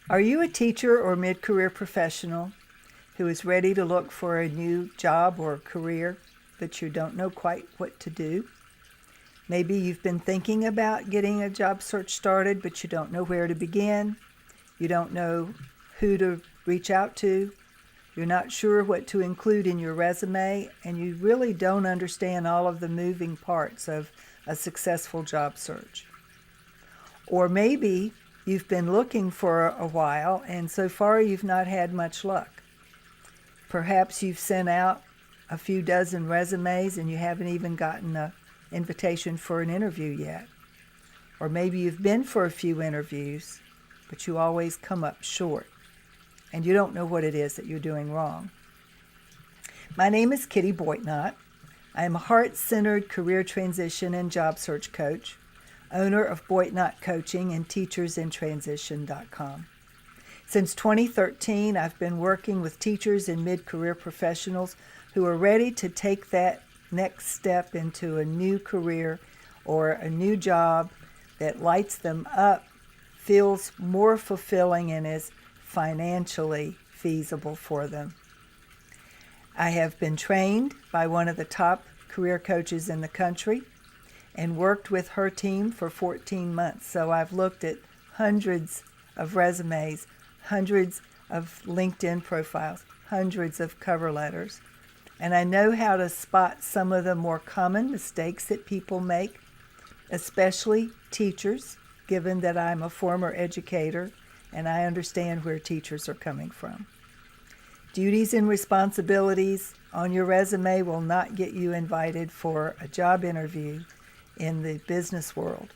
Are you a teacher or mid-career professional who is ready to look for a new job or career, but you don't know quite what to do? Maybe you've been thinking about getting a job search started, but you don't know where to begin. You don't know who to reach out to. You're not sure what to include in your resume, and you really don't understand all of the moving parts of a successful job search. Or maybe you've been looking for a while, and so far you've not had much luck. Perhaps you've sent out a few dozen resumes and you haven't even gotten an invitation for an interview yet. Or maybe you've been for a few interviews, but you always come up short, and you don't know what it is that you're doing wrong. My name is Kitty Boitnott. I am a heart-centered career transition and job search coach, owner of Boitnott Coaching and teachersintransition.com. Since 2013, I've been working with teachers and mid-career professionals who are ready to take that next step into a new career or a new job that lights them up, feels more fulfilling, and is financially feasible for them. I have been trained by one of the top career coaches in the country and worked with her team for 14 months. So I've looked at hundreds of resumes, hundreds of LinkedIn profiles, hundreds of cover letters, and I know how to spot some of the more common mistakes that people make, especially teachers, given that I'm a former educator and I understand where teachers are coming from. Duties and responsibilities on your resume will not get you invited for a job interview in the business world,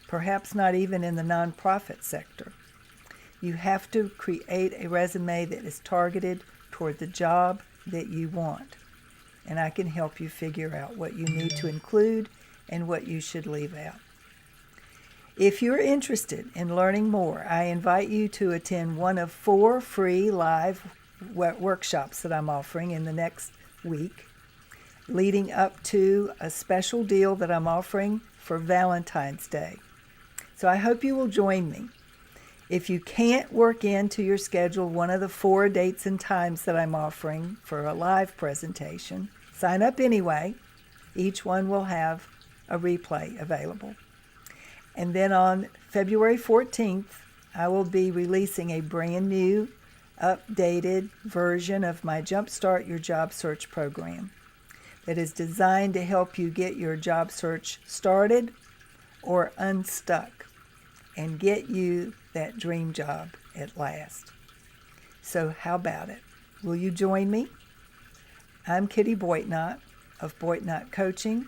perhaps not even in the nonprofit sector. You have to create a resume that is targeted toward the job that you want, and I can help you figure out what you need to include and what you should leave out. If you're interested in learning more, I invite you to attend one of 4 free live workshops that I'm offering in the next week, leading up to a special deal that I'm offering for Valentine's Day. So I hope you will join me. If you can't work into your schedule one of the 4 dates and times that I'm offering for a live presentation, sign up anyway. Each one will have a replay available. And then on February 14th, I will be releasing a brand new, updated version of my Jumpstart Your Job Search program that is designed to help you get your job search started or unstuck and get you that dream job at last. So how about it? Will you join me? I'm Kitty Boitnott of Boitnott Coaching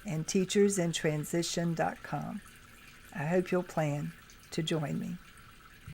and teachersintransition.com. I hope you'll plan to join me.